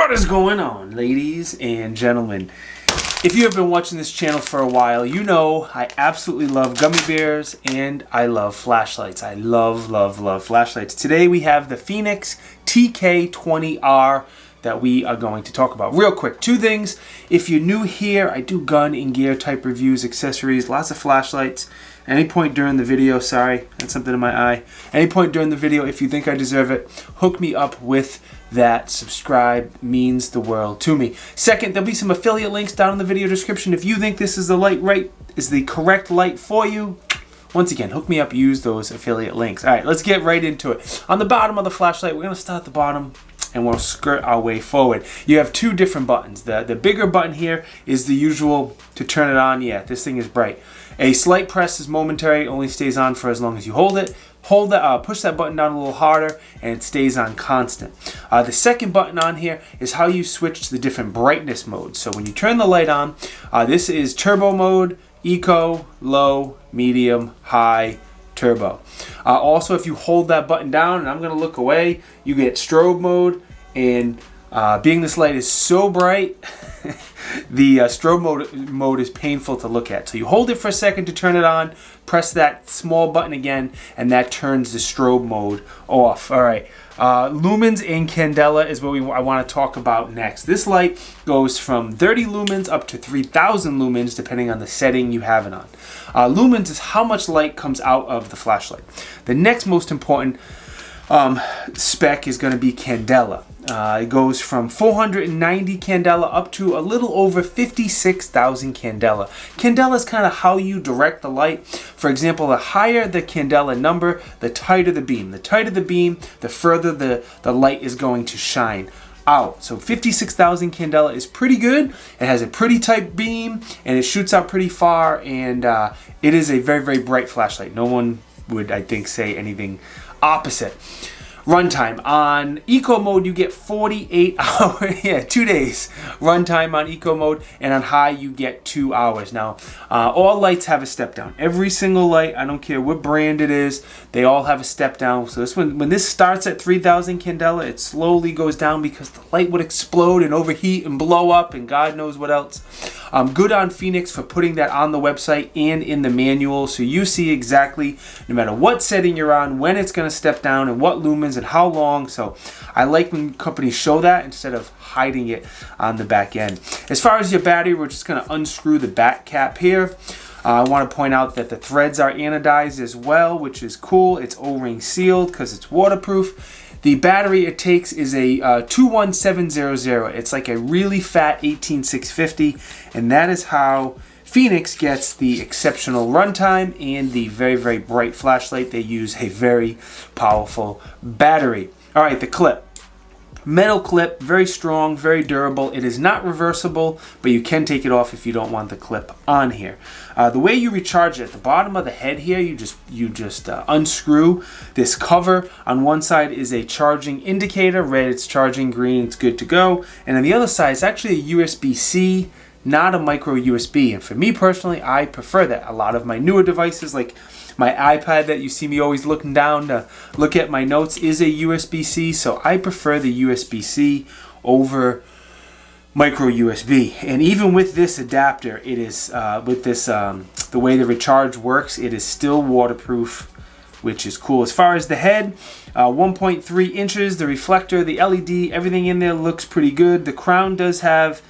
What is going on, ladies and gentlemen? If you have been watching this channel for a while, you know I absolutely love gummy bears and I love flashlights. I love flashlights. Today we have the Fenix Tk20r that we are going to talk about. Real quick, two things. If you're new here, I do gun and gear type reviews, accessories, lots of flashlights. Any point during the video, sorry, that's something in my eye. Any point during the video, if you think I deserve it, hook me up with that. Subscribe means the world to me. Second, there'll be some affiliate links down in the video description. If you think this is the correct light for you, once again, hook me up, use those affiliate links. All right, let's get right into it. On the bottom of the flashlight, we're gonna start at the bottom and we'll skirt our way forward. You have two different buttons. The bigger button here is the usual to turn it on. Yeah, this thing is bright. A slight press is momentary, only stays on for as long as you hold it. Push that button down a little harder and it stays on constant. The second button on here is how you switch to the different brightness modes. So when you turn the light on, this is turbo mode, eco, low, medium, high, turbo. Also, if you hold that button down, and I'm going to look away, you get strobe mode, and being this light is so bright, the strobe mode is painful to look at. So you hold it for a second to turn it on, press that small button again, and that turns the strobe mode off. All right, lumens and candela is what I want to talk about next. This light goes from 30 lumens up to 3,000 lumens depending on the setting you have it on. Lumens is how much light comes out of the flashlight. The next most important spec is going to be candela. It goes from 490 candela up to a little over 56,000 candela. Candela is kind of how you direct the light. For example, the higher the candela number, the tighter the beam. The tighter the beam, the further the light is going to shine out. So 56,000 candela is pretty good. It has a pretty tight beam and it shoots out pretty far, and it is a very bright flashlight. No one would, I think, say anything opposite. Runtime. On eco mode you get 48 hours, 2 days runtime on eco mode, and on high you get 2 hours. Now all lights have a step down. Every single light, I don't care what brand it is, they all have a step down. So this when this starts at 3,000 candela, it slowly goes down because the light would explode and overheat and blow up and God knows what else. Good on Fenix for putting that on the website and in the manual, so you see exactly, no matter what setting you're on, when it's going to step down and what lumens and how long. So I like when companies show that instead of hiding it on the back end. As far as your battery, we're just going to unscrew the back cap here. I want to point out that the threads are anodized as well, which is cool. It's O-ring sealed because it's waterproof. The battery it takes is a 21700. It's like a really fat 18650, and that is how Fenix gets the exceptional runtime and the very bright flashlight. They use a very powerful battery. All right, the clip. Metal clip, very strong, very durable. It is not reversible, but you can take it off if you don't want the clip on here. The way you recharge it, at the bottom of the head here, you just unscrew this cover. On one side is a charging indicator, red it's charging, green it's good to go, and on the other side it's actually a USB-C, not a micro USB. And for me personally, I prefer that. A lot of my newer devices, like my iPad that you see me always looking down to look at my notes, is a USB-C, so I prefer the USB-C over micro USB. And even with this adapter, it is the way the recharge works, it is still waterproof, which is cool. As far as the head, 1.3 inches, the reflector, the LED, everything in there looks pretty good. The crown does have,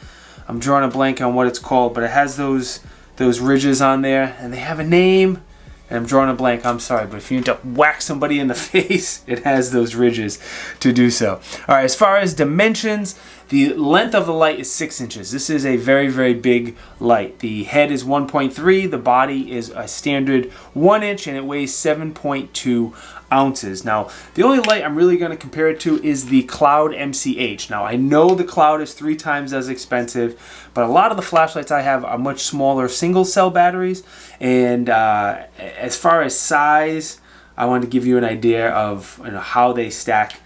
I'm drawing a blank on what it's called, but it has those ridges on there, and they have a name. And I'm drawing a blank, I'm sorry, but if you need to whack somebody in the face, it has those ridges to do so. All right, as far as dimensions, the length of the light is 6 inches. This is a very big light. The head is 1.3, the body is a standard 1 inch, and it weighs 7.2 ounces. Now, the only light I'm really going to compare it to is the Cloud MCH. Now, I know the Cloud is 3 times as expensive, but a lot of the flashlights I have are much smaller single cell batteries, and as far as size, I wanted to give you an idea of how they stack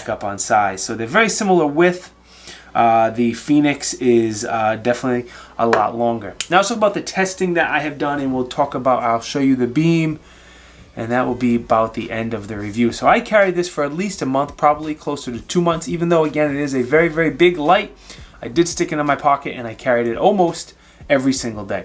up on size. So they're very similar width. The Fenix is definitely a lot longer. Now let's talk about the testing that I have done, and we'll talk about, I'll show you the beam, and that will be about the end of the review. So I carried this for at least a month, probably closer to 2 months, even though again it is a very, very big light. I did stick it in my pocket and I carried it almost every single day.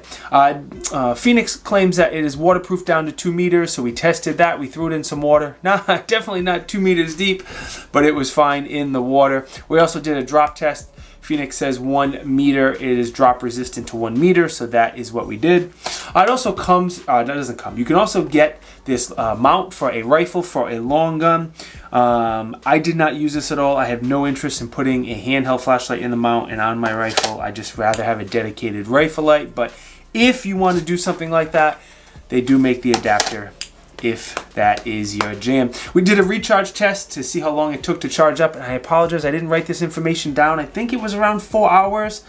Fenix claims that it is waterproof down to 2 meters, so we tested that. We threw it in some water. Definitely not 2 meters deep, but it was fine in the water. We also did a drop test. Fenix says 1 meter. It is drop resistant to 1 meter, so that is what we did. It also comes, that doesn't come. You can also get this mount for a rifle, for a long gun. I did not use this at all. I have no interest in putting a handheld flashlight in the mount and on my rifle. I just rather have a dedicated rifle light. But if you want to do something like that, they do make the adapter if that is your jam. We did a recharge test to see how long it took to charge up, and I apologize, I didn't write this information down. I think it was around 4 hours,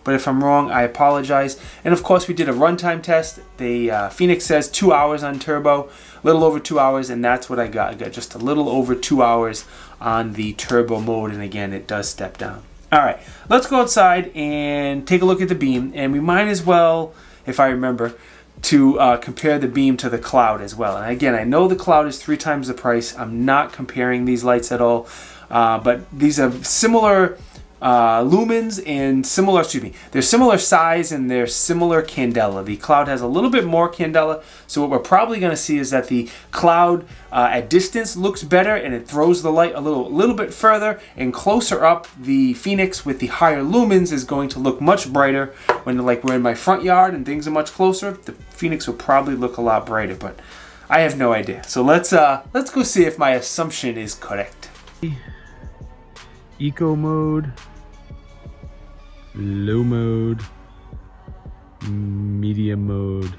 but if I'm wrong, I apologize. And of course, we did a runtime test. Fenix says 2 hours on turbo, a little over 2 hours, and that's what I got. I got just a little over 2 hours on the turbo mode, and again, it does step down. All right, let's go outside and take a look at the beam, and we might as well, if I remember, to compare the beam to the Cloud as well. And again, I know the Cloud is 3 times the price. I'm not comparing these lights at all, but these are similar lumens and similar, they're similar size and they're similar candela. The Cloud has a little bit more candela, so what we're probably going to see is that the Cloud at distance looks better and it throws the light a little bit further, and closer up, the Fenix with the higher lumens is going to look much brighter. When like we're in my front yard and things are much closer, the Fenix will probably look a lot brighter, but I have no idea. So let's go see if my assumption is correct. Eco mode, low mode, medium mode,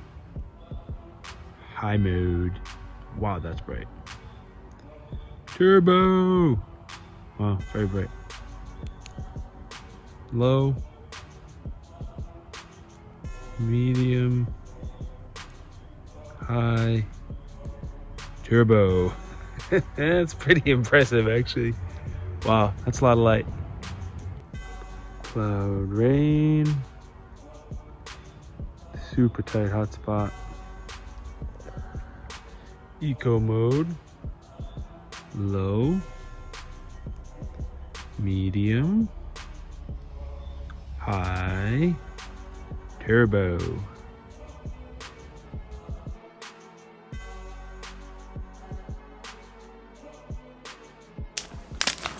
high mode. Wow, that's bright. Turbo. Wow, very bright. Low, medium, high, turbo. That's pretty impressive, actually. Wow, that's a lot of light. Cloud rain. Super tight hotspot. Eco mode. Low. Medium. High. Turbo.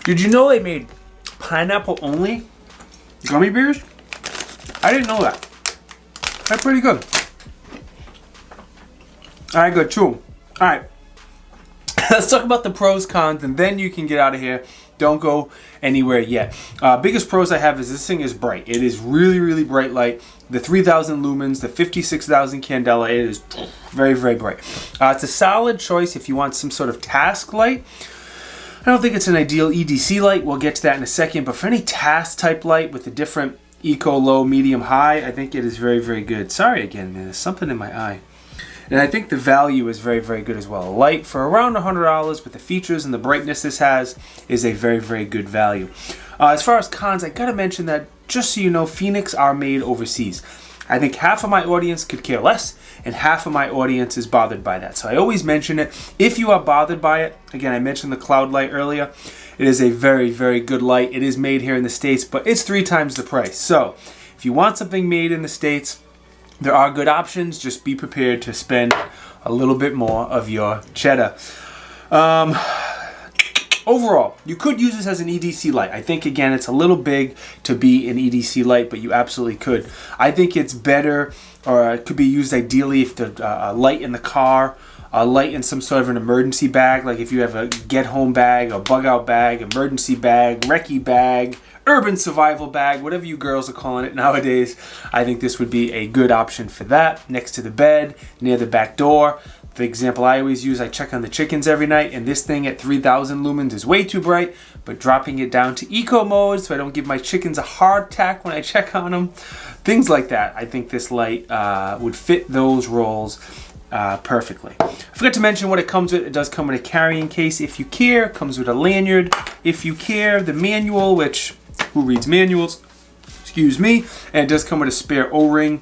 Did you know they made pineapple only gummy bears? I didn't know that. They're pretty good. Alright, good, chew. Alright. Let's talk about the pros, cons, and then you can get out of here. Don't go anywhere yet. Biggest pros I have is this thing is bright. It is really, really bright light. The 3000 lumens, the 56,000 candela, it is very, very bright. It's a solid choice if you want some sort of task light. I don't think it's an ideal EDC light. We'll get to that in a second. But for any task type light with the different eco, low, medium, high, I think it is very, very good. Sorry again, man. There's something in my eye. And I think the value is very, very good as well. A light for around $100 with the features and the brightness this has is a very, very good value. As far as cons, I gotta mention that, just so you know, Fenix are made overseas. I think half of my audience could care less, and half of my audience is bothered by that. So I always mention it. If you are bothered by it, again, I mentioned the Cloud light earlier. It is a very, very good light. It is made here in the States, but it's 3 times the price. So if you want something made in the States, there are good options. Just be prepared to spend a little bit more of your cheddar. Overall, you could use this as an EDC light. I think, again, it's a little big to be an EDC light, but you absolutely could. I think it's better, or it could be used ideally if the light in the car, a light in some sort of an emergency bag, like if you have a get-home bag, a bug-out bag, emergency bag, recce bag, urban survival bag, whatever you girls are calling it nowadays. I think this would be a good option for that. Next to the bed, near the back door. The example I always use, I check on the chickens every night, and this thing at 3000 lumens is way too bright, but dropping it down to eco mode so I don't give my chickens a heart attack when I check on them. Things like that. I think this light would fit those roles perfectly. I forgot to mention what it comes with. It does come with a carrying case if you care. It comes with a lanyard if you care. The manual, which, who reads manuals? Excuse me. And it does come with a spare O-ring.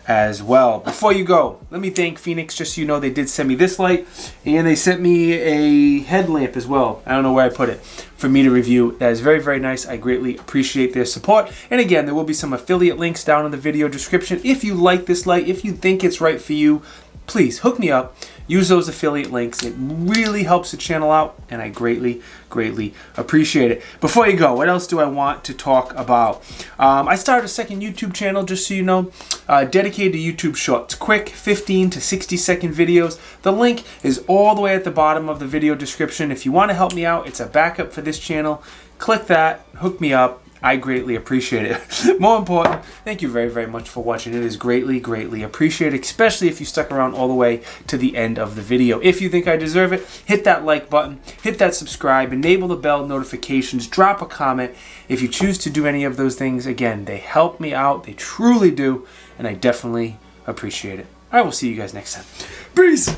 as well. Before you go, let me thank Fenix. Just so you know, they did send me this light, and they sent me a headlamp as well. I don't know where I put it, for me to review. That is very, very nice. I greatly appreciate their support. And again, there will be some affiliate links down in the video description. If you like this light, if you think it's right for you, please hook me up. Use those affiliate links. It really helps the channel out, and I greatly, greatly appreciate it. Before you go, what else do I want to talk about? I started a second YouTube channel, just so you know, dedicated to YouTube Shorts. Quick 15 to 60 second videos. The link is all the way at the bottom of the video description. If you want to help me out, it's a backup for this channel. Click that, hook me up. I greatly appreciate it. More important, thank you very, very much for watching. It is greatly, greatly appreciated, especially if you stuck around all the way to the end of the video. If you think I deserve it, hit that like button, hit that subscribe, enable the bell notifications, drop a comment. If you choose to do any of those things, again, they help me out. They truly do, and I definitely appreciate it. I will see you guys next time. Peace!